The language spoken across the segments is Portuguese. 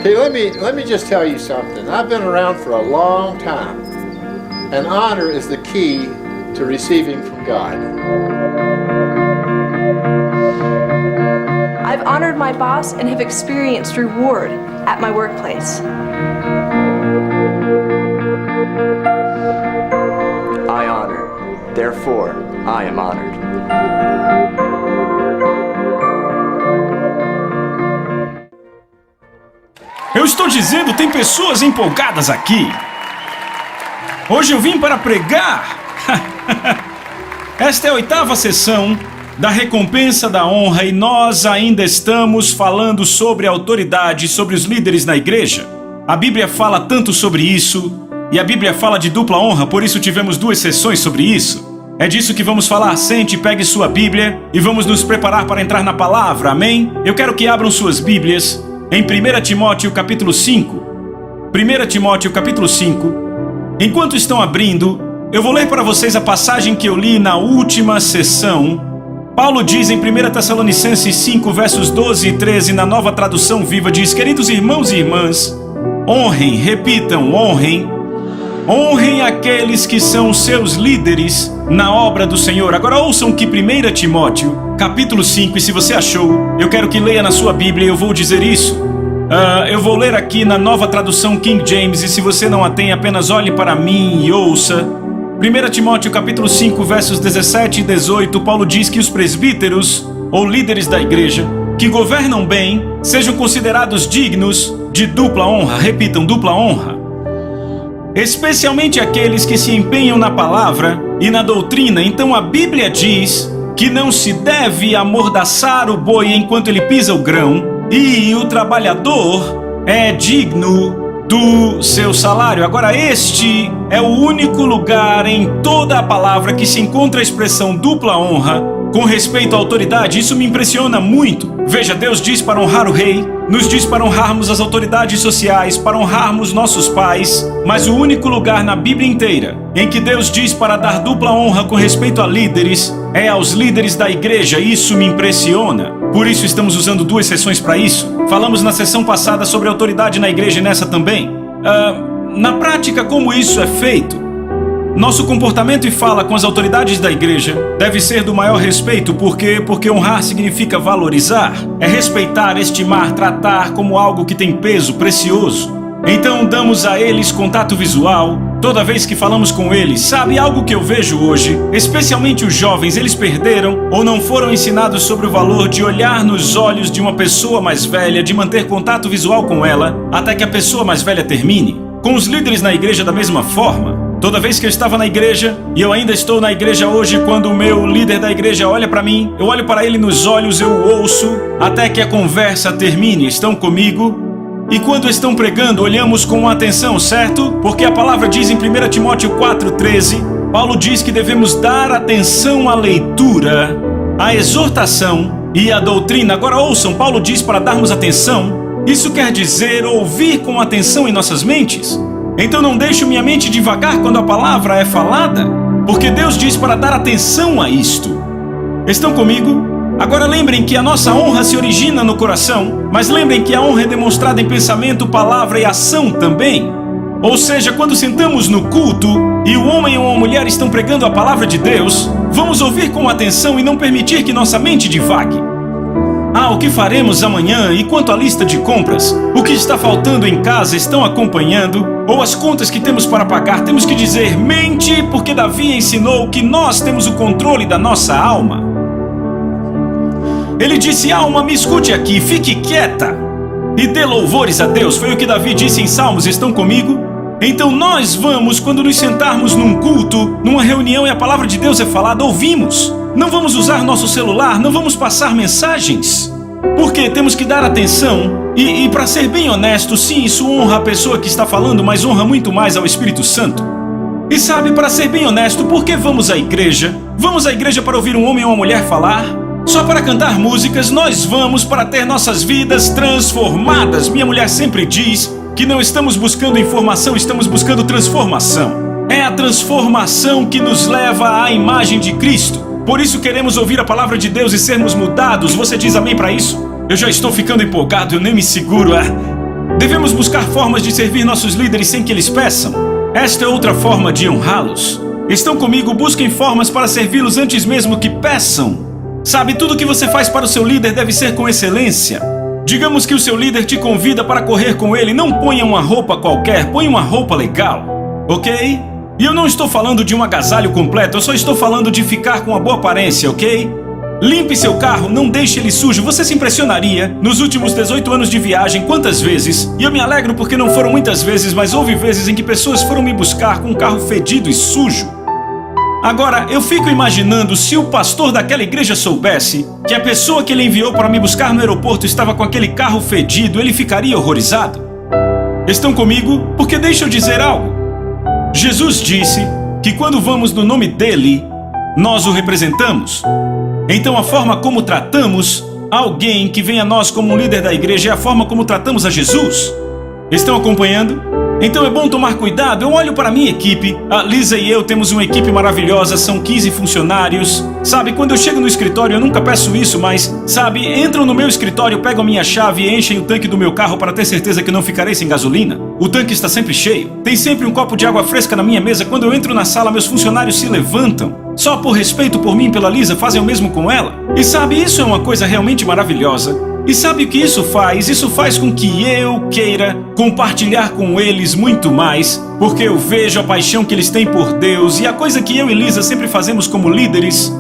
Okay, let me just tell you something. I've been around for a long time, and honor is the key to receiving from God. I've honored my boss and have experienced reward at my workplace. I honor, therefore I am honored. Eu estou dizendo, tem pessoas empolgadas aqui. Hoje eu vim para pregar. Esta é a 8ª sessão da recompensa da honra e nós ainda estamos falando sobre a autoridade, sobre os líderes na igreja. A Bíblia fala tanto sobre isso e a Bíblia fala de dupla honra, por isso tivemos 2 sessões sobre isso. É disso que vamos falar. Sente, pegue sua Bíblia e vamos nos preparar para entrar na palavra, amém? Eu quero que abram suas Bíblias em 1 Timóteo capítulo 5. 1 Timóteo capítulo 5. Enquanto estão abrindo, eu vou ler para vocês a passagem que eu li na última sessão. Paulo diz em 1 Tessalonicenses 5, versos 12 e 13, na Nova Tradução Viva, diz: queridos irmãos e irmãs, honrem, repitam, honrem aqueles que são seus líderes na obra do Senhor. Agora ouçam que 1 Timóteo, capítulo 5, e se você achou, eu quero que leia na sua Bíblia, eu vou dizer isso. Eu vou ler aqui na Nova Tradução King James, e se você não a tem, apenas olhe para mim e ouça. 1 Timóteo capítulo 5, versos 17 e 18, Paulo diz que os presbíteros, ou líderes da igreja, que governam bem, sejam considerados dignos de dupla honra. Repitam, dupla honra. Especialmente aqueles que se empenham na palavra e na doutrina. Então a Bíblia diz que não se deve amordaçar o boi enquanto ele pisa o grão, e o trabalhador é digno do seu salário. Agora, este é o único lugar em toda a palavra que se encontra a expressão dupla honra com respeito à autoridade. Isso me impressiona muito. Veja, Deus diz para honrar o rei, nos diz para honrarmos as autoridades sociais, para honrarmos nossos pais, mas o único lugar na Bíblia inteira em que Deus diz para dar dupla honra com respeito a líderes é aos líderes da igreja. Isso me impressiona. Por isso estamos usando 2 sessões para isso. Falamos na sessão passada sobre autoridade na igreja e nessa também. Na prática, como isso é feito? Nosso comportamento e fala com as autoridades da igreja deve ser do maior respeito. Por quê? Porque honrar significa valorizar. É respeitar, estimar, tratar como algo que tem peso precioso. Então damos a eles contato visual toda vez que falamos com eles. Sabe algo que eu vejo hoje? Especialmente os jovens, eles perderam ou não foram ensinados sobre o valor de olhar nos olhos de uma pessoa mais velha, de manter contato visual com ela até que a pessoa mais velha termine. Com os líderes na igreja da mesma forma. Toda vez que eu estava na igreja, e eu ainda estou na igreja hoje, quando o meu líder da igreja olha para mim, eu olho para ele nos olhos, eu ouço até que a conversa termine. Estão comigo? E quando estão pregando, olhamos com atenção, certo? Porque a palavra diz em 1 Timóteo 4,13, Paulo diz que devemos dar atenção à leitura, à exortação e à doutrina. Agora ouçam, Paulo diz para darmos atenção. Isso quer dizer ouvir com atenção em nossas mentes. Então não deixo minha mente divagar quando a palavra é falada, porque Deus diz para dar atenção a isto. Estão comigo? Agora lembrem que a nossa honra se origina no coração, mas lembrem que a honra é demonstrada em pensamento, palavra e ação também. Ou seja, quando sentamos no culto e o homem ou a mulher estão pregando a palavra de Deus, vamos ouvir com atenção e não permitir que nossa mente divague. O que faremos amanhã? E quanto à lista de compras? O que está faltando em casa? Estão acompanhando? Ou as contas que temos para pagar? Temos que dizer mente, porque Davi ensinou que nós temos o controle da nossa alma. Ele disse: alma, me escute aqui, fique quieta e dê louvores a Deus. Foi o que Davi disse em Salmos. Estão comigo? Então nós vamos, quando nos sentarmos num culto, numa reunião e a palavra de Deus é falada, ouvimos. Não vamos usar nosso celular, não vamos passar mensagens. Porque temos que dar atenção e para ser bem honesto, sim, isso honra a pessoa que está falando, mas honra muito mais ao Espírito Santo. E sabe, para ser bem honesto, por que vamos à igreja? Vamos à igreja para ouvir um homem ou uma mulher falar? Só para cantar músicas? Nós vamos para ter nossas vidas transformadas. Minha mulher sempre diz que não estamos buscando informação, estamos buscando transformação. É a transformação que nos leva à imagem de Cristo. Por isso queremos ouvir a palavra de Deus e sermos mudados. Você diz amém para isso? Eu já estou ficando empolgado, eu nem me seguro. Devemos buscar formas de servir nossos líderes sem que eles peçam. Esta é outra forma de honrá-los. Estão comigo? Busquem formas para servi-los antes mesmo que peçam. Sabe, tudo que você faz para o seu líder deve ser com excelência. Digamos que o seu líder te convida para correr com ele. Não ponha uma roupa qualquer, ponha uma roupa legal, ok? E eu não estou falando de um agasalho completo, eu só estou falando de ficar com uma boa aparência, ok? Limpe seu carro, não deixe ele sujo. Você se impressionaria, nos últimos 18 anos de viagem, quantas vezes, e eu me alegro porque não foram muitas vezes, mas houve vezes em que pessoas foram me buscar com um carro fedido e sujo. Agora, eu fico imaginando se o pastor daquela igreja soubesse que a pessoa que ele enviou para me buscar no aeroporto estava com aquele carro fedido, ele ficaria horrorizado. Estão comigo? Porque deixa eu dizer algo. Jesus disse que quando vamos no nome dele, nós o representamos. Então a forma como tratamos alguém que vem a nós como um líder da igreja é a forma como tratamos a Jesus. Estão acompanhando? Então é bom tomar cuidado. Eu olho para a minha equipe. A Lisa e eu temos uma equipe maravilhosa, são 15 funcionários. Sabe, quando eu chego no escritório, eu nunca peço isso, mas, sabe, entram no meu escritório, pegam a minha chave e enchem o tanque do meu carro para ter certeza que não ficarei sem gasolina. O tanque está sempre cheio. Tem sempre um copo de água fresca na minha mesa. Quando eu entro na sala, meus funcionários se levantam. Só por respeito por mim e pela Lisa, fazem o mesmo com ela. E sabe, isso é uma coisa realmente maravilhosa. E sabe o que isso faz? Isso faz com que eu queira compartilhar com eles muito mais, porque eu vejo a paixão que eles têm por Deus, e a coisa que eu e Lisa sempre fazemos como líderes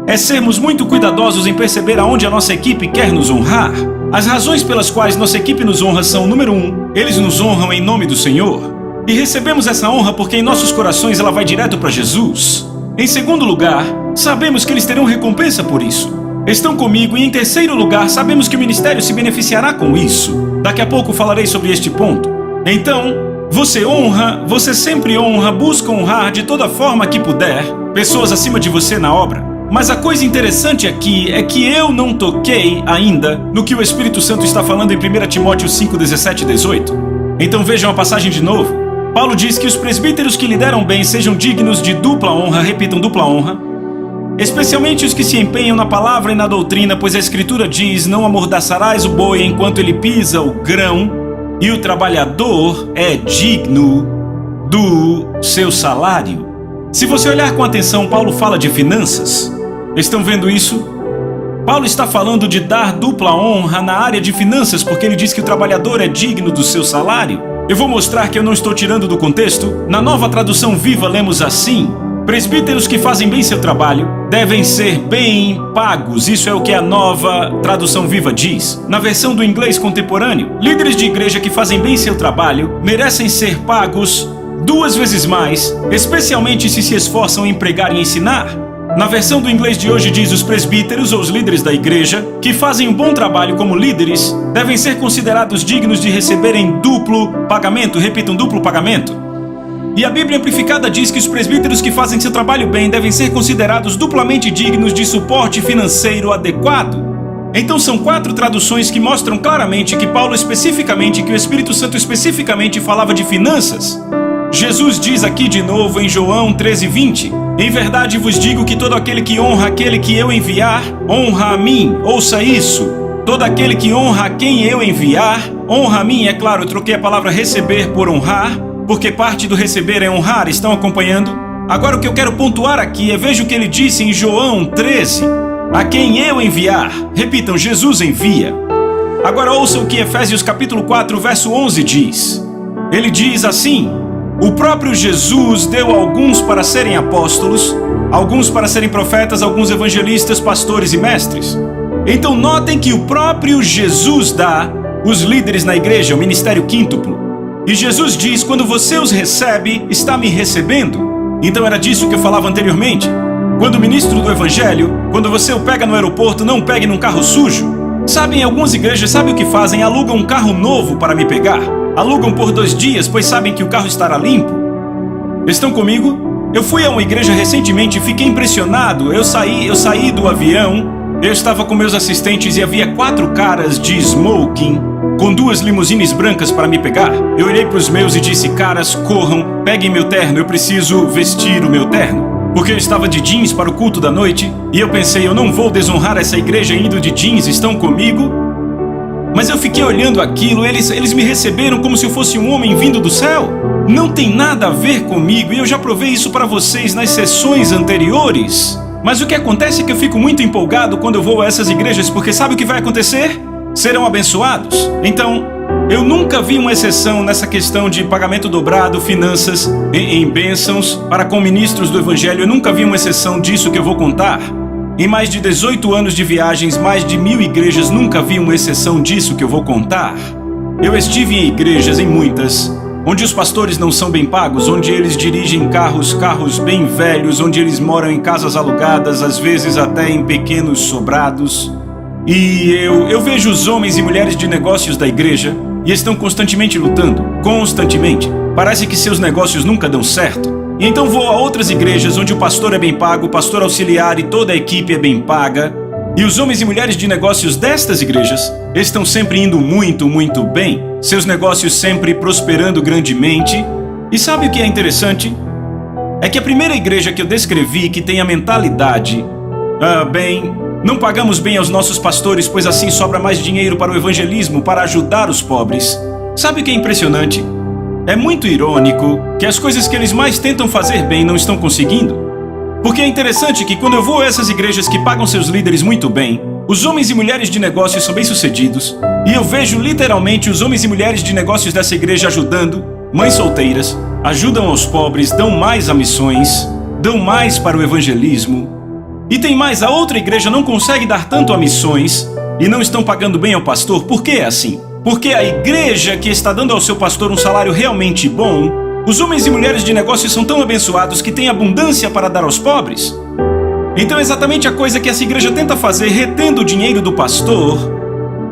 é sermos muito cuidadosos em perceber aonde a nossa equipe quer nos honrar. As razões pelas quais nossa equipe nos honra são, número 1, eles nos honram em nome do Senhor. E recebemos essa honra porque em nossos corações ela vai direto para Jesus. Em segundo lugar, sabemos que eles terão recompensa por isso. Estão comigo? E em terceiro lugar, sabemos que o ministério se beneficiará com isso. Daqui a pouco falarei sobre este ponto. Então, você honra, você sempre honra, busca honrar de toda forma que puder pessoas acima de você na obra. Mas a coisa interessante aqui é que eu não toquei ainda no que o Espírito Santo está falando em 1 Timóteo 5, 17 e 18. Então vejam a passagem de novo. Paulo diz que os presbíteros que lideram bem sejam dignos de dupla honra, repitam, dupla honra, especialmente os que se empenham na palavra e na doutrina, pois a Escritura diz: não amordaçarás o boi enquanto ele pisa o grão, e o trabalhador é digno do seu salário. Se você olhar com atenção, Paulo fala de finanças. Estão vendo isso? Paulo está falando de dar dupla honra na área de finanças, porque ele diz que o trabalhador é digno do seu salário. Eu vou mostrar que eu não estou tirando do contexto. Na Nova Tradução Viva lemos assim: presbíteros que fazem bem seu trabalho devem ser bem pagos. Isso é o que a Nova Tradução Viva diz. Na versão do inglês contemporâneo, líderes de igreja que fazem bem seu trabalho merecem ser pagos 2 vezes mais, especialmente se esforçam em pregar e ensinar. Na versão do inglês de hoje diz: os presbíteros ou os líderes da igreja que fazem um bom trabalho como líderes devem ser considerados dignos de receberem duplo pagamento. Repitam, duplo pagamento. E a Bíblia Amplificada diz que os presbíteros que fazem seu trabalho bem devem ser considerados duplamente dignos de suporte financeiro adequado. Então são 4 traduções que mostram claramente que Paulo especificamente, que o Espírito Santo especificamente falava de finanças. Jesus diz aqui de novo em João 13:20: em verdade vos digo que todo aquele que honra aquele que eu enviar, honra a mim. Ouça isso. Todo aquele que honra a quem eu enviar, honra a mim. É claro, eu troquei a palavra receber por honrar, porque parte do receber é honrar. Estão acompanhando? Agora o que eu quero pontuar aqui é, veja o que ele disse em João 13: a quem eu enviar. Repitam, Jesus envia. Agora ouça o que Efésios capítulo 4, verso 11 diz. Ele diz assim: o próprio Jesus deu alguns para serem apóstolos, alguns para serem profetas, alguns evangelistas, pastores e mestres. Então notem que o próprio Jesus dá os líderes na igreja, o ministério quíntuplo. E Jesus diz: quando você os recebe, está me recebendo. Então era disso que eu falava anteriormente. Quando o ministro do evangelho, quando você o pega no aeroporto, não pegue num carro sujo. Sabem, algumas igrejas, sabe o que fazem? Alugam um carro novo para me pegar. Alugam por 2 dias, pois sabem que o carro estará limpo. Estão comigo? Eu fui a uma igreja recentemente e fiquei impressionado. Eu saí do avião, eu estava com meus assistentes e havia 4 caras de smoking com 2 limusines brancas para me pegar. Eu olhei para os meus e disse: caras, corram, peguem meu terno, eu preciso vestir o meu terno. Porque eu estava de jeans para o culto da noite, e eu pensei: eu não vou desonrar essa igreja indo de jeans. Estão comigo? Mas eu fiquei olhando aquilo, eles me receberam como se eu fosse um homem vindo do céu. Não tem nada a ver comigo, e eu já provei isso para vocês nas sessões anteriores. Mas o que acontece é que eu fico muito empolgado quando eu vou a essas igrejas, porque sabe o que vai acontecer? Serão abençoados. Então, eu nunca vi uma exceção nessa questão de pagamento dobrado, finanças em bênçãos para com ministros do Evangelho. Eu nunca vi uma exceção disso que eu vou contar. Em mais de 18 anos de viagens, mais de 1000 igrejas, nunca vi uma exceção disso que eu vou contar. Eu estive em igrejas, em muitas, onde os pastores não são bem pagos, onde eles dirigem carros bem velhos, onde eles moram em casas alugadas, às vezes até em pequenos sobrados. E eu vejo os homens e mulheres de negócios da igreja e estão constantemente lutando, constantemente. Parece que seus negócios nunca dão certo. E então vou a outras igrejas onde o pastor é bem pago, o pastor auxiliar e toda a equipe é bem paga. E os homens e mulheres de negócios destas igrejas estão sempre indo muito, muito bem. Seus negócios sempre prosperando grandemente. E sabe o que é interessante? É que a primeira igreja que eu descrevi que tem a mentalidade, não pagamos bem aos nossos pastores, pois assim sobra mais dinheiro para o evangelismo, para ajudar os pobres. Sabe o que é impressionante? É muito irônico que as coisas que eles mais tentam fazer bem não estão conseguindo. Porque é interessante que quando eu vou a essas igrejas que pagam seus líderes muito bem, os homens e mulheres de negócios são bem-sucedidos, e eu vejo literalmente os homens e mulheres de negócios dessa igreja ajudando mães solteiras, ajudam aos pobres, dão mais a missões, dão mais para o evangelismo. E tem mais, a outra igreja não consegue dar tanto a missões e não estão pagando bem ao pastor. Por que é assim? Porque a igreja que está dando ao seu pastor um salário realmente bom, os homens e mulheres de negócios são tão abençoados que têm abundância para dar aos pobres. Então é exatamente a coisa que essa igreja tenta fazer, retendo o dinheiro do pastor.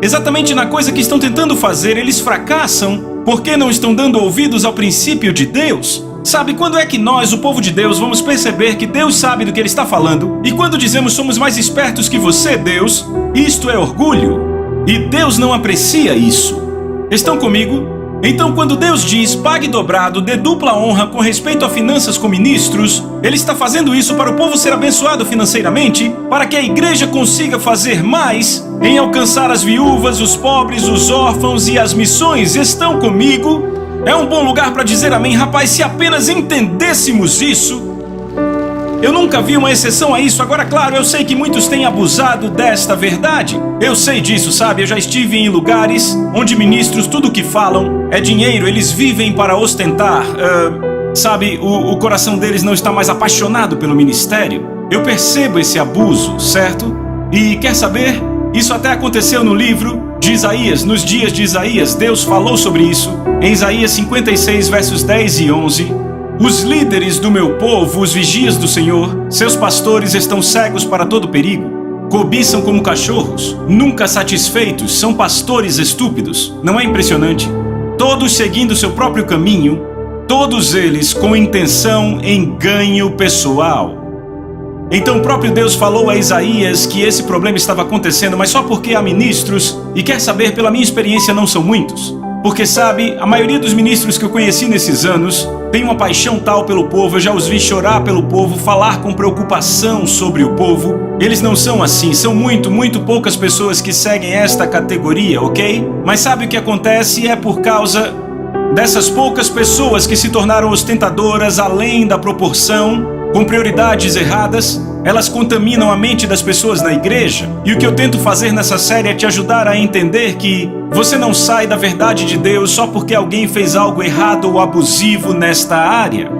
Exatamente na coisa que estão tentando fazer, eles fracassam porque não estão dando ouvidos ao princípio de Deus. Sabe, quando é que nós, o povo de Deus, vamos perceber que Deus sabe do que Ele está falando? E quando dizemos somos mais espertos que você, Deus, isto é orgulho. E Deus não aprecia isso. Estão comigo? Então, quando Deus diz pague dobrado, dê dupla honra com respeito a finanças com ministros, Ele está fazendo isso para o povo ser abençoado financeiramente, para que a igreja consiga fazer mais em alcançar as viúvas, os pobres, os órfãos e as missões. Estão comigo? É um bom lugar para dizer amém, rapaz, se apenas entendêssemos isso. Eu nunca vi uma exceção a isso. Agora, claro, eu sei que muitos têm abusado desta verdade. Eu sei disso, sabe? Eu já estive em lugares onde ministros, tudo que falam é dinheiro. Eles vivem para ostentar. Sabe, o coração deles não está mais apaixonado pelo ministério. Eu percebo esse abuso, certo? E quer saber? Isso até aconteceu no livro de Isaías. Nos dias de Isaías, Deus falou sobre isso. Em Isaías 56, versos 10 e 11... Os líderes do meu povo, os vigias do Senhor, seus pastores estão cegos para todo perigo. Cobiçam como cachorros, nunca satisfeitos, são pastores estúpidos. Não é impressionante? Todos seguindo seu próprio caminho, todos eles com intenção em ganho pessoal. Então o próprio Deus falou a Isaías que esse problema estava acontecendo, mas só porque há ministros, e quer saber, pela minha experiência não são muitos. Porque sabe, a maioria dos ministros que eu conheci nesses anos tem uma paixão tal pelo povo, eu já os vi chorar pelo povo, falar com preocupação sobre o povo. Eles não são assim, são muito poucas pessoas que seguem esta categoria, ok? Mas sabe o que acontece? É por causa dessas poucas pessoas que se tornaram ostentadoras além da proporção, com prioridades erradas. Elas contaminam a mente das pessoas na igreja. E o que eu tento fazer nessa série é te ajudar a entender que você não sai da verdade de Deus só porque alguém fez algo errado ou abusivo nesta área.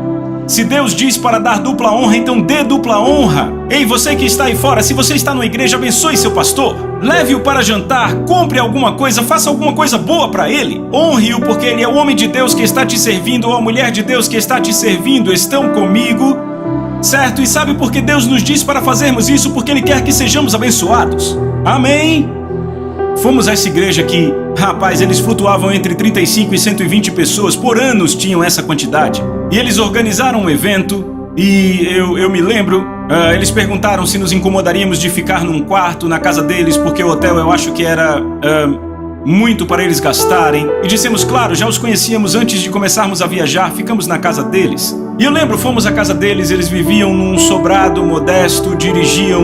Se Deus diz para dar dupla honra, então dê dupla honra. Ei, você que está aí fora, se você está numa igreja, abençoe seu pastor. Leve-o para jantar, compre alguma coisa, faça alguma coisa boa para ele. Honre-o porque ele é o homem de Deus que está te servindo ou a mulher de Deus que está te servindo. Estão comigo? Certo? E sabe por que Deus nos diz para fazermos isso? Porque Ele quer que sejamos abençoados. Amém? Fomos a essa igreja que, rapaz, eles flutuavam entre 35 e 120 pessoas. Por anos tinham essa quantidade. E eles organizaram um evento e eu me lembro, eles perguntaram se nos incomodaríamos de ficar num quarto na casa deles, porque o hotel eu acho que era muito para eles gastarem. E dissemos, claro, já os conhecíamos antes de começarmos a viajar, ficamos na casa deles. E eu lembro, fomos à casa deles, eles viviam num sobrado modesto, dirigiam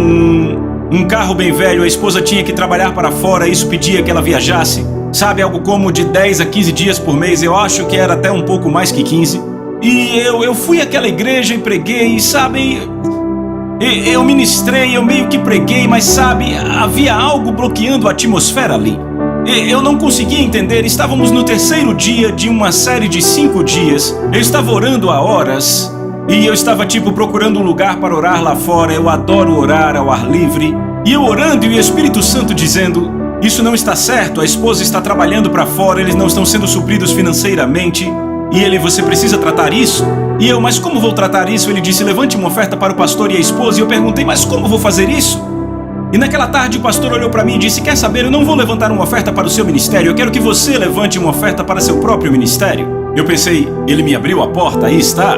Um carro bem velho, a esposa tinha que trabalhar para fora, isso pedia que ela viajasse. Sabe, algo como de 10 a 15 dias por mês, eu acho que era até um pouco mais que 15. E eu fui àquela igreja e preguei, sabe? Eu ministrei, eu meio que preguei, mas sabe, havia algo bloqueando a atmosfera ali. Eu não conseguia entender, estávamos no terceiro dia de uma série de 5 dias. Eu estava orando há horas e eu estava procurando um lugar para orar lá fora. Eu adoro orar ao ar livre. E eu orando e o Espírito Santo dizendo: isso não está certo, a esposa está trabalhando para fora, eles não estão sendo supridos financeiramente. E você precisa tratar isso? E eu, mas como vou tratar isso? Ele disse: levante uma oferta para o pastor e a esposa. E eu perguntei: mas como vou fazer isso? E naquela tarde o pastor olhou para mim e disse: quer saber, eu não vou levantar uma oferta para o seu ministério, eu quero que você levante uma oferta para seu próprio ministério. Eu pensei, ele me abriu a porta, aí está.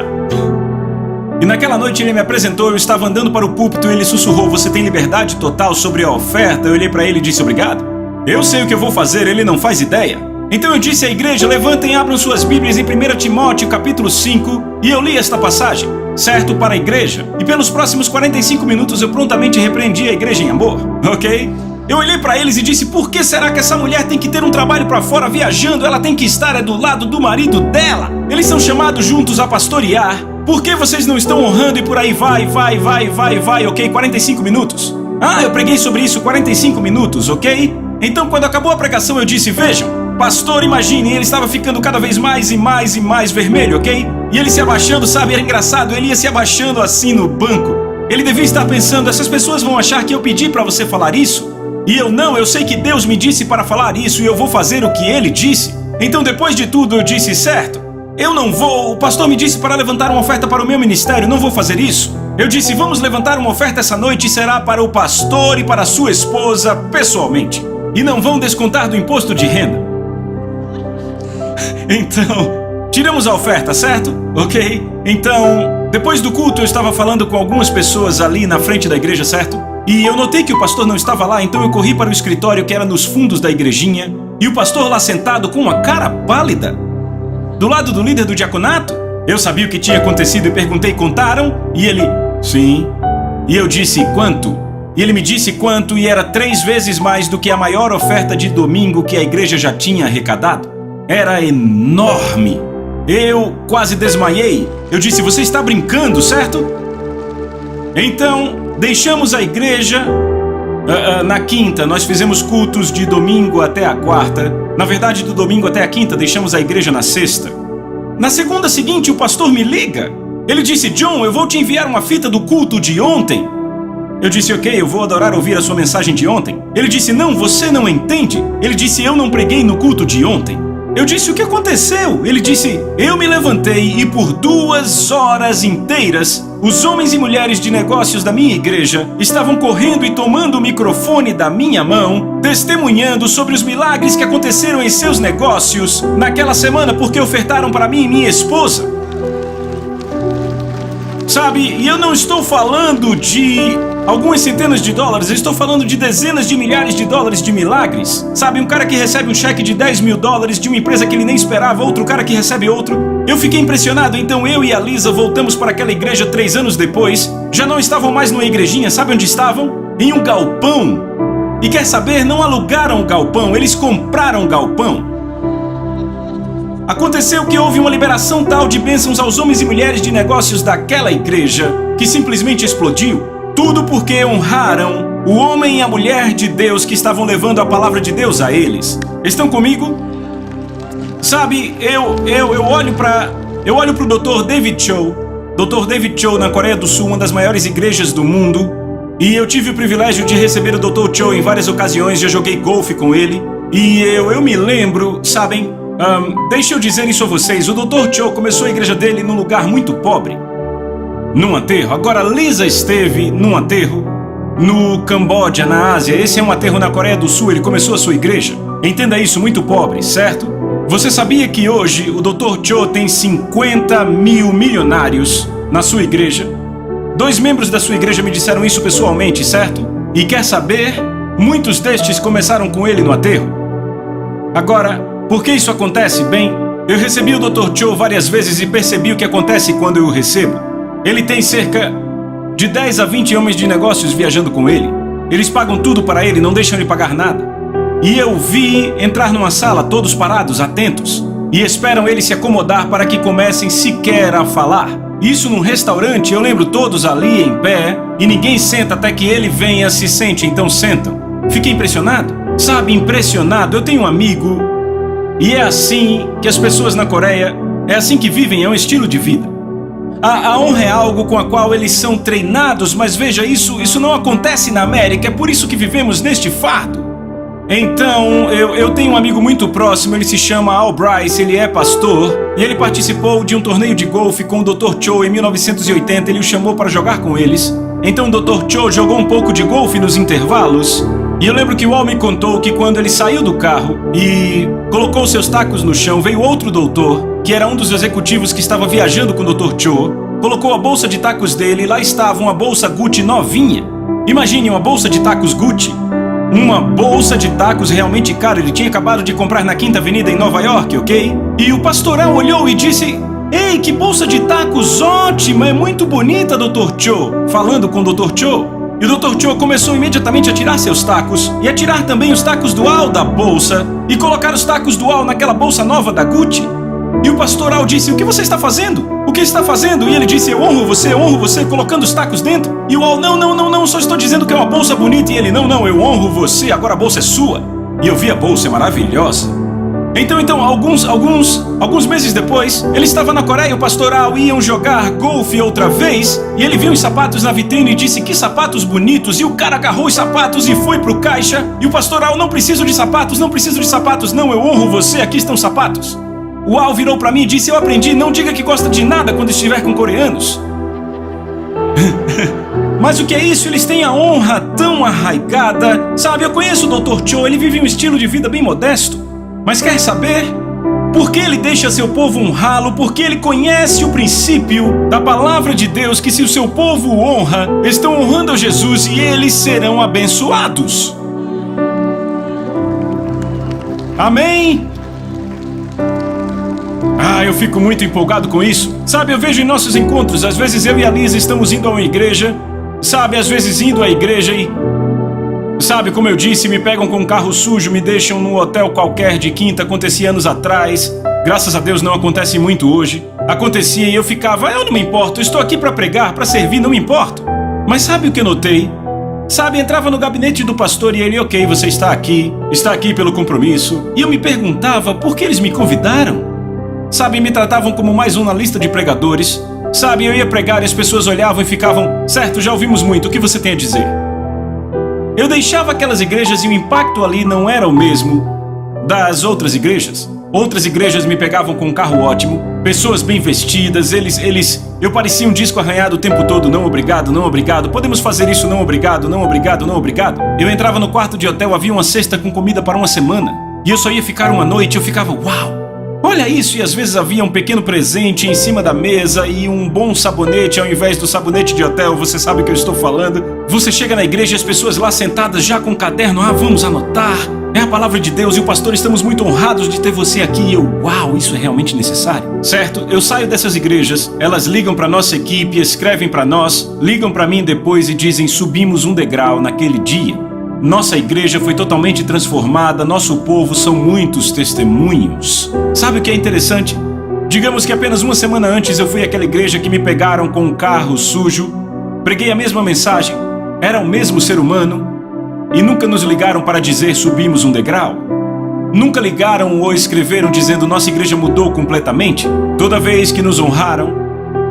E naquela noite ele me apresentou, eu estava andando para o púlpito e ele sussurrou: você tem liberdade total sobre a oferta? Eu olhei para ele e disse: obrigado. Eu sei o que eu vou fazer, ele não faz ideia. Então eu disse à igreja: levantem e abram suas Bíblias em 1 Timóteo capítulo 5, e eu li esta passagem, certo, para a igreja. E pelos próximos 45 minutos eu prontamente repreendi a igreja em amor, ok? Eu olhei para eles e disse: por que será que essa mulher tem que ter um trabalho para fora viajando? Ela tem que estar do lado do marido dela. Eles são chamados juntos a pastorear. Por que vocês não estão honrando? E por aí vai, ok? 45 minutos. Eu preguei sobre isso 45 minutos, ok? Então quando acabou a pregação eu disse: vejam, pastor, imagine, ele estava ficando cada vez mais e mais vermelho, ok? E ele se abaixando, sabe, era engraçado, ele ia se abaixando assim no banco. Ele devia estar pensando: essas pessoas vão achar que eu pedi para você falar isso? E eu sei que Deus me disse para falar isso e eu vou fazer o que ele disse. Então depois de tudo eu disse: certo, eu não vou, o pastor me disse para levantar uma oferta para o meu ministério, não vou fazer isso. Eu disse: vamos levantar uma oferta essa noite e será para o pastor e para a sua esposa pessoalmente. E não vão descontar do imposto de renda. Então, tiramos a oferta, certo? Ok? Então, depois do culto eu estava falando com algumas pessoas ali na frente da igreja, certo? E eu notei que o pastor não estava lá, então eu corri para o escritório que era nos fundos da igrejinha. E o pastor lá sentado com uma cara pálida, do lado do líder do diaconato. Eu sabia o que tinha acontecido e perguntei: contaram? E ele: sim. E eu disse: quanto? E ele me disse quanto, e era 3 vezes mais do que a maior oferta de domingo que a igreja já tinha arrecadado. Era enorme. Eu quase desmaiei. Eu disse: você está brincando, certo? Então, deixamos a igreja. Na quinta, nós fizemos cultos de domingo até a quarta. Na verdade, do domingo até a quinta, deixamos a igreja na sexta. Na segunda seguinte, o pastor me liga. Ele disse: John, eu vou te enviar uma fita do culto de ontem. Eu disse: ok, eu vou adorar ouvir a sua mensagem de ontem. Ele disse: não, você não entende. Ele disse: eu não preguei no culto de ontem. Eu disse: o que aconteceu? Ele disse: eu me levantei e por 2 horas inteiras, os homens e mulheres de negócios da minha igreja estavam correndo e tomando o microfone da minha mão, testemunhando sobre os milagres que aconteceram em seus negócios naquela semana porque ofertaram para mim e minha esposa. Sabe, e eu não estou falando de algumas centenas de dólares, eu estou falando de dezenas de milhares de dólares de milagres. Sabe, um cara que recebe um cheque de 10 mil dólares de uma empresa que ele nem esperava, outro cara que recebe outro. Eu fiquei impressionado, então eu e a Lisa voltamos para aquela igreja 3 anos depois. Já não estavam mais numa igrejinha, sabe onde estavam? Em um galpão. E quer saber, não alugaram o galpão, eles compraram o galpão. Aconteceu que houve uma liberação tal de bênçãos aos homens e mulheres de negócios daquela igreja que simplesmente explodiu. Tudo porque honraram o homem e a mulher de Deus que estavam levando a palavra de Deus a eles. Estão comigo? Sabe, eu olho para o Dr. David Cho. Dr. David Cho na Coreia do Sul, uma das maiores igrejas do mundo. E eu tive o privilégio de receber o Dr. Cho em várias ocasiões, já joguei golfe com ele. E eu me lembro, sabem... deixa eu dizer isso a vocês, o Dr. Cho começou a igreja dele num lugar muito pobre, num aterro. Agora, Lisa esteve num aterro no Camboja, na Ásia. Esse é um aterro na Coreia do Sul, ele começou a sua igreja. Entenda isso, muito pobre, certo? Você sabia que hoje o Dr. Cho tem 50 mil milionários na sua igreja? 2 membros da sua igreja me disseram isso pessoalmente, certo? E quer saber? Muitos destes começaram com ele no aterro. Agora, por que isso acontece? Bem, eu recebi o Dr. Cho várias vezes e percebi o que acontece quando eu o recebo. Ele tem cerca de 10 a 20 homens de negócios viajando com ele. Eles pagam tudo para ele, não deixam ele pagar nada. E eu vi entrar numa sala, todos parados, atentos, e esperam ele se acomodar para que comecem sequer a falar. Isso num restaurante, eu lembro todos ali em pé, e ninguém senta até que ele venha, se sente, então sentam. Fiquei impressionado. Sabe, impressionado. Eu tenho um amigo, e é assim que as pessoas na Coreia, é assim que vivem, é um estilo de vida. A honra é algo com a qual eles são treinados, mas veja, isso não acontece na América, é por isso que vivemos neste fardo. Então, eu tenho um amigo muito próximo, ele se chama Al Bryce, ele é pastor, e ele participou de um torneio de golfe com o Dr. Cho em 1980, ele o chamou para jogar com eles. Então o Dr. Cho jogou um pouco de golfe nos intervalos, e eu lembro que o Al me contou que quando ele saiu do carro e colocou seus tacos no chão, veio outro doutor, que era um dos executivos que estava viajando com o Dr. Cho, colocou a bolsa de tacos dele e lá estava uma bolsa Gucci novinha. Imagine uma bolsa de tacos Gucci. Uma bolsa de tacos realmente cara, ele tinha acabado de comprar na Quinta Avenida em Nova York, ok? E o pastoral olhou e disse: "Ei, que bolsa de tacos ótima, é muito bonita, Dr. Cho", falando com o Dr. Cho. E o Dr. Cho começou imediatamente a tirar seus tacos e a tirar também os tacos do Al da bolsa e colocar os tacos do Al naquela bolsa nova da Gucci. E o pastoral disse: "O que você está fazendo? O que está fazendo?" E ele disse: eu honro você, colocando os tacos dentro." E o Al: não, só estou dizendo que é uma bolsa bonita." E ele: não, eu honro você, agora a bolsa é sua." E eu vi a bolsa, é maravilhosa. Então, alguns meses depois, ele estava na Coreia, o pastoral iam jogar golfe outra vez, e ele viu os sapatos na vitrine e disse: "Que sapatos bonitos." E o cara agarrou os sapatos e foi pro caixa, e o pastoral: "Não preciso de sapatos, não, eu honro você, aqui estão sapatos." O Al virou pra mim e disse: "Eu aprendi, não diga que gosta de nada quando estiver com coreanos." Mas o que é isso? Eles têm a honra tão arraigada. Sabe, eu conheço o Dr. Cho, ele vive um estilo de vida bem modesto. Mas quer saber? Porque ele deixa seu povo honrá-lo, porque ele conhece o princípio da palavra de Deus, que se o seu povo o honra, estão honrando a Jesus e eles serão abençoados. Amém? Eu fico muito empolgado com isso. Sabe, eu vejo em nossos encontros, às vezes eu e a Lisa estamos indo a uma igreja, sabe, às vezes indo à igreja e... sabe, como eu disse, me pegam com um carro sujo, me deixam num hotel qualquer de quinta, acontecia anos atrás. Graças a Deus não acontece muito hoje. Acontecia e eu ficava: eu não me importo, eu estou aqui para pregar, para servir, não me importo. Mas sabe o que eu notei? Sabe, entrava no gabinete do pastor e ele: ok, você está aqui pelo compromisso. E eu me perguntava por que eles me convidaram. Sabe, me tratavam como mais um na lista de pregadores. Sabe, eu ia pregar e as pessoas olhavam e ficavam: certo, já ouvimos muito, o que você tem a dizer? Eu deixava aquelas igrejas e o impacto ali não era o mesmo das outras igrejas. Outras igrejas me pegavam com um carro ótimo, pessoas bem vestidas, eu parecia um disco arranhado o tempo todo: não obrigado, podemos fazer isso, não obrigado. Eu entrava no quarto de hotel, havia uma cesta com comida para uma semana, e eu só ia ficar uma noite, eu ficava: uau! Olha isso, e às vezes havia um pequeno presente em cima da mesa e um bom sabonete ao invés do sabonete de hotel, você sabe o que eu estou falando. Você chega na igreja e as pessoas lá sentadas já com um caderno: vamos anotar, é a palavra de Deus e o pastor, estamos muito honrados de ter você aqui. E eu: uau, isso é realmente necessário. Certo, eu saio dessas igrejas, elas ligam para nossa equipe, escrevem para nós, ligam para mim depois e dizem: subimos um degrau naquele dia. Nossa igreja foi totalmente transformada, nosso povo são muitos testemunhos. Sabe o que é interessante? Digamos que apenas uma semana antes eu fui àquela igreja que me pegaram com um carro sujo, preguei a mesma mensagem, era o mesmo ser humano, e nunca nos ligaram para dizer: subimos um degrau. Nunca ligaram ou escreveram dizendo: nossa igreja mudou completamente. Toda vez que nos honraram,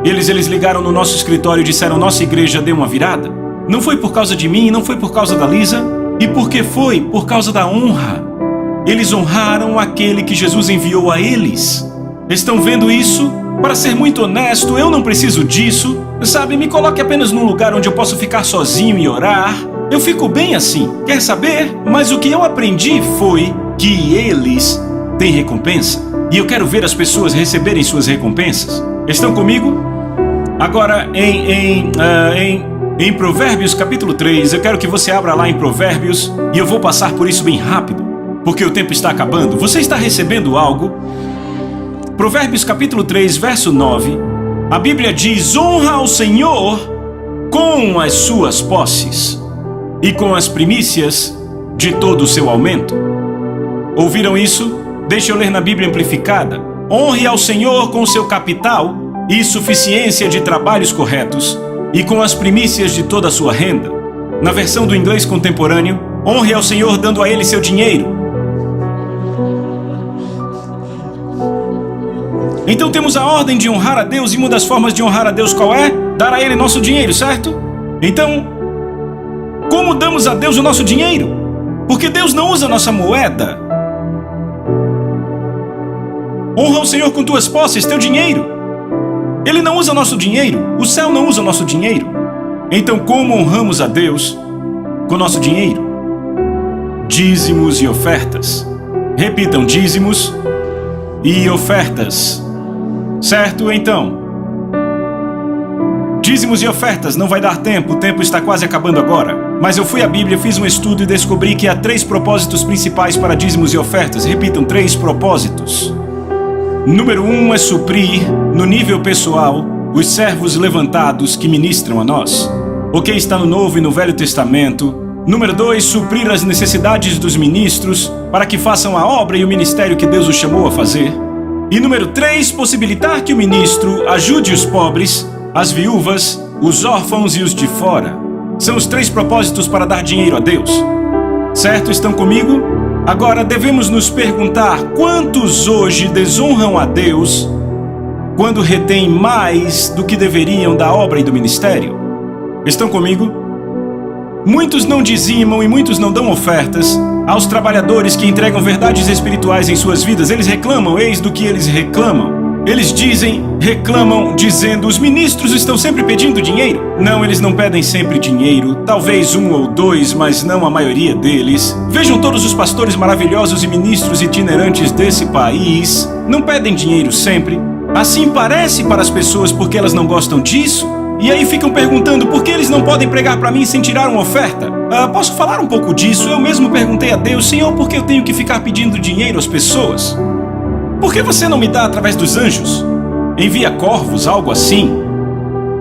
eles ligaram no nosso escritório e disseram: nossa igreja deu uma virada. Não foi por causa de mim, não foi por causa da Lisa. E por que foi? Por causa da honra. Eles honraram aquele que Jesus enviou a eles. Estão vendo isso? Para ser muito honesto, eu não preciso disso. Sabe, me coloque apenas num lugar onde eu posso ficar sozinho e orar. Eu fico bem assim. Quer saber? Mas o que eu aprendi foi que eles têm recompensa. E eu quero ver as pessoas receberem suas recompensas. Estão comigo? Agora, em Provérbios capítulo 3, eu quero que você abra lá em Provérbios, e eu vou passar por isso bem rápido, porque o tempo está acabando. Você está recebendo algo? Provérbios capítulo 3, verso 9, a Bíblia diz: honra ao Senhor com as suas posses. e com as primícias de todo o seu aumento. Ouviram isso? Deixe eu ler na Bíblia Amplificada. Honre ao Senhor com seu capital e suficiência de trabalhos corretos e com as primícias de toda a sua renda. Na versão do inglês contemporâneo, honre ao Senhor dando a Ele seu dinheiro. Então temos a ordem de honrar a Deus, e uma das formas de honrar a Deus qual é? Dar a Ele nosso dinheiro, certo? Então, como damos a Deus o nosso dinheiro? Porque Deus não usa nossa moeda. Honra o Senhor com tuas posses, teu dinheiro. Ele não usa nosso dinheiro. O céu não usa nosso dinheiro. Então, como honramos a Deus com nosso dinheiro? Dízimos e ofertas. Repitam, dízimos e ofertas. Certo? Então, dízimos e ofertas, não vai dar tempo, o tempo está quase acabando agora. Mas eu fui à Bíblia, fiz um estudo e descobri que há 3 propósitos principais para dízimos e ofertas. Repitam, 3 propósitos. Número 1 é suprir, no nível pessoal, os servos levantados que ministram a nós. O que está no Novo e no Velho Testamento. Número 2, suprir as necessidades dos ministros para que façam a obra e o ministério que Deus os chamou a fazer. E número 3, possibilitar que o ministro ajude os pobres, as viúvas, os órfãos e os de fora. São os 3 propósitos para dar dinheiro a Deus. Certo? Estão comigo? Agora devemos nos perguntar quantos hoje desonram a Deus quando retêm mais do que deveriam da obra e do ministério? Estão comigo? Muitos não dizimam e muitos não dão ofertas aos trabalhadores que entregam verdades espirituais em suas vidas. Eles reclamam, eis do que eles reclamam. Eles reclamam, dizendo, os ministros estão sempre pedindo dinheiro. Não, eles não pedem sempre dinheiro. Talvez 1 ou 2, mas não a maioria deles. Vejam todos os pastores maravilhosos e ministros itinerantes desse país. Não pedem dinheiro sempre. Assim parece para as pessoas porque elas não gostam disso. E aí ficam perguntando por que eles não podem pregar para mim sem tirar uma oferta. Posso falar um pouco disso? Eu mesmo perguntei a Deus, Senhor, por que eu tenho que ficar pedindo dinheiro às pessoas? Por que você não me dá através dos anjos? Envia corvos, algo assim?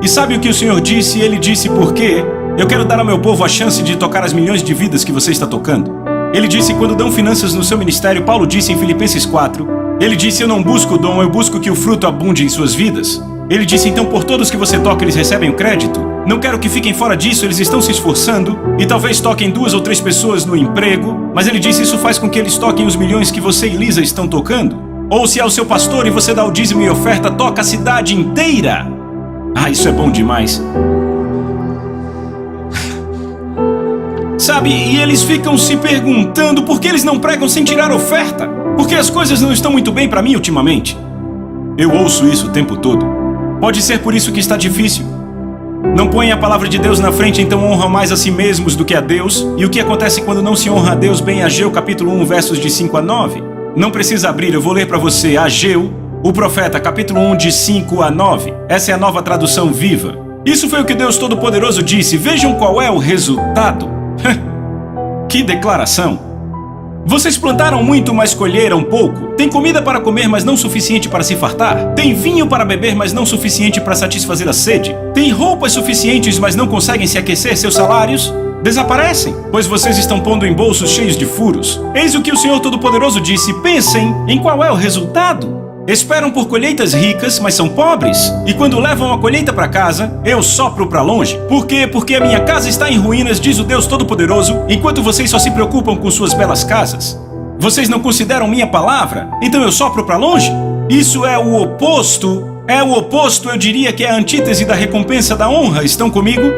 E sabe o que o Senhor disse? Ele disse, por quê? Eu quero dar ao meu povo a chance de tocar as milhões de vidas que você está tocando. Ele disse, quando dão finanças no seu ministério, Paulo disse em Filipenses 4, ele disse, eu não busco o dom, eu busco que o fruto abunde em suas vidas. Ele disse, então por todos que você toca, eles recebem o crédito. Não quero que fiquem fora disso, eles estão se esforçando e talvez toquem 2 ou 3 pessoas no emprego, mas ele disse, isso faz com que eles toquem os milhões que você e Lisa estão tocando. Ou se é o seu pastor e você dá o dízimo e oferta, toca a cidade inteira. Isso é bom demais. Sabe, e eles ficam se perguntando por que eles não pregam sem tirar oferta. Porque as coisas não estão muito bem para mim ultimamente. Eu ouço isso o tempo todo. Pode ser por isso que está difícil. Não põem a palavra de Deus na frente, então honram mais a si mesmos do que a Deus. E o que acontece quando não se honra a Deus? Bem, Ageu capítulo 1, versos de 5 a 9. Não precisa abrir, eu vou ler para você. Ageu, o profeta, capítulo 1, de 5 a 9. Essa é a nova tradução viva. Isso foi o que Deus Todo-Poderoso disse. Vejam qual é o resultado. Que declaração! Vocês plantaram muito, mas colheram pouco. Tem comida para comer, mas não suficiente para se fartar. Tem vinho para beber, mas não suficiente para satisfazer a sede. Tem roupas suficientes, mas não conseguem se aquecer. Seus salários desaparecem, pois vocês estão pondo em bolsos cheios de furos. Eis o que o Senhor Todo-Poderoso disse. Pensem em qual é o resultado. Esperam por colheitas ricas, mas são pobres. E quando levam a colheita para casa, eu sopro para longe. Por quê? Porque a minha casa está em ruínas, diz o Deus Todo-Poderoso, enquanto vocês só se preocupam com suas belas casas. Vocês não consideram minha palavra? Então eu sopro para longe? Isso é o oposto. Eu diria que é a antítese da recompensa da honra. Estão comigo?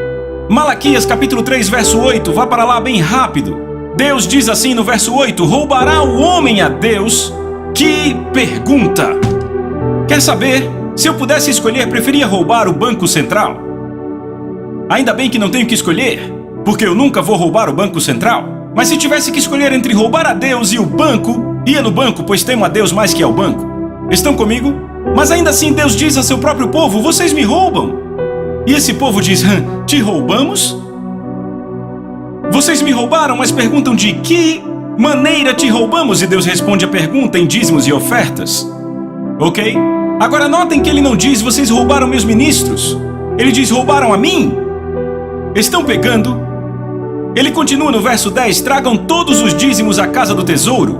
Malaquias capítulo 3, verso 8. Vá para lá bem rápido. Deus diz assim no verso 8: roubará o homem a Deus? Que pergunta! Quer saber? Se eu pudesse escolher, preferia roubar o Banco Central. Ainda bem que não tenho que escolher, porque eu nunca vou roubar o Banco Central. Mas se tivesse que escolher entre roubar a Deus e o banco, ia no banco, pois temo a Deus mais que ao banco. Estão comigo? Mas ainda assim Deus diz a seu próprio povo: vocês me roubam. E esse povo diz: te roubamos? Vocês me roubaram, mas perguntam de que maneira te roubamos? E Deus responde a pergunta em dízimos e ofertas. Ok? Agora notem que ele não diz: vocês roubaram meus ministros. Ele diz: roubaram a mim. Estão pegando? Ele continua no verso 10, tragam todos os dízimos à casa do tesouro.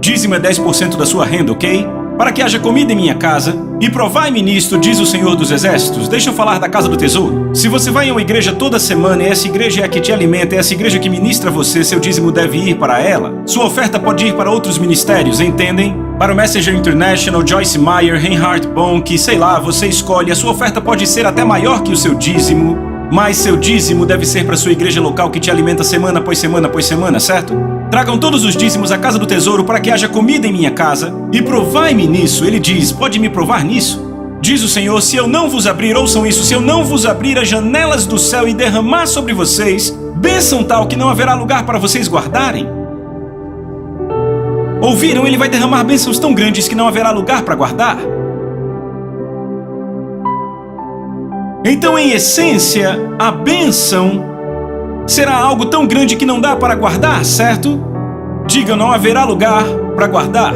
Dízimo é 10% da sua renda, ok? Para que haja comida em minha casa, e provai-me nisto, diz o Senhor dos Exércitos. Deixa eu falar da casa do tesouro. Se você vai a uma igreja toda semana, e essa igreja é a que te alimenta, é essa igreja que ministra você, seu dízimo deve ir para ela. Sua oferta pode ir para outros ministérios, entendem? Para o Messenger International, Joyce Meyer, Reinhard Bonnke, sei lá, você escolhe. A sua oferta pode ser até maior que o seu dízimo, mas seu dízimo deve ser para sua igreja local que te alimenta semana após semana após semana, certo? Tragam todos os dízimos à casa do tesouro para que haja comida em minha casa, e provai-me nisso. Ele diz, pode me provar nisso? Diz o Senhor, se eu não vos abrir, ouçam isso, se eu não vos abrir as janelas do céu e derramar sobre vocês bênção tal que não haverá lugar para vocês guardarem. Ouviram? Ele vai derramar bênçãos tão grandes que não haverá lugar para guardar. Então, em essência, a bênção será algo tão grande que não dá para guardar, certo? Diga, não haverá lugar para guardar.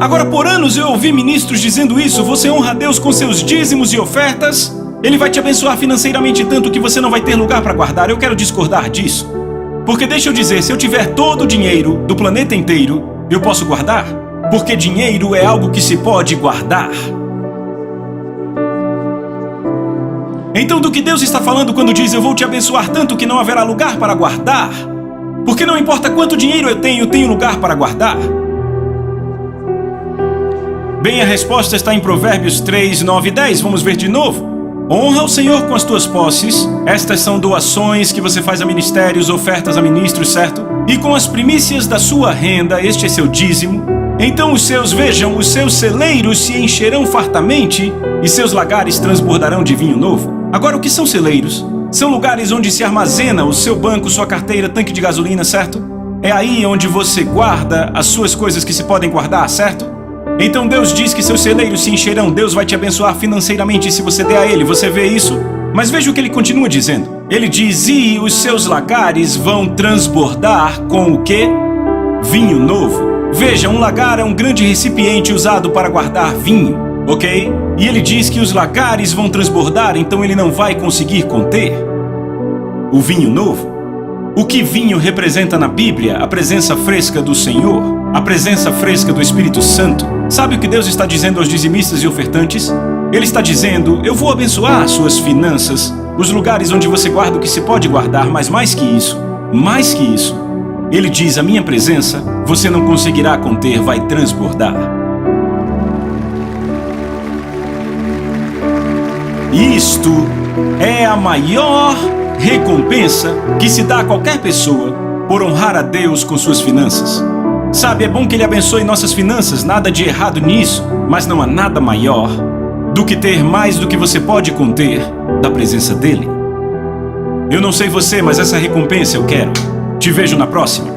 Agora, por anos eu ouvi ministros dizendo isso. Você honra a Deus com seus dízimos e ofertas, Ele vai te abençoar financeiramente tanto que você não vai ter lugar para guardar. Eu quero discordar disso. Porque deixa eu dizer, se eu tiver todo o dinheiro do planeta inteiro, eu posso guardar? Porque dinheiro é algo que se pode guardar. Então, do que Deus está falando quando diz eu vou te abençoar tanto que não haverá lugar para guardar? Porque não importa quanto dinheiro eu tenho lugar para guardar. Bem, a resposta está em Provérbios 3, 9 e 10. Vamos ver de novo. Honra o Senhor com as tuas posses. Estas são doações que você faz a ministérios, ofertas a ministros, certo? E com as primícias da sua renda, este é seu dízimo. Então os seus celeiros se encherão fartamente e seus lagares transbordarão de vinho novo. Agora, o que são celeiros? São lugares onde se armazena o seu banco, sua carteira, tanque de gasolina, certo? É aí onde você guarda as suas coisas que se podem guardar, certo? Então Deus diz que seus celeiros se encherão, Deus vai te abençoar financeiramente se você der a Ele, você vê isso? Mas veja o que Ele continua dizendo. Ele diz, e os seus lagares vão transbordar com o quê? Vinho novo. Veja, um lagar é um grande recipiente usado para guardar vinho, ok? E ele diz que os lagares vão transbordar, então ele não vai conseguir conter o vinho novo. O que vinho representa na Bíblia? A presença fresca do Senhor, a presença fresca do Espírito Santo. Sabe o que Deus está dizendo aos dizimistas e ofertantes? Ele está dizendo, eu vou abençoar as suas finanças, os lugares onde você guarda o que se pode guardar, mas mais que isso, Ele diz, a minha presença, você não conseguirá conter, vai transbordar. Isto é a maior recompensa que se dá a qualquer pessoa por honrar a Deus com suas finanças. Sabe, é bom que Ele abençoe nossas finanças, nada de errado nisso, mas não há nada maior do que ter mais do que você pode conter da presença dEle. Eu não sei você, mas essa recompensa eu quero. Te vejo na próxima.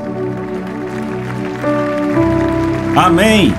Amém.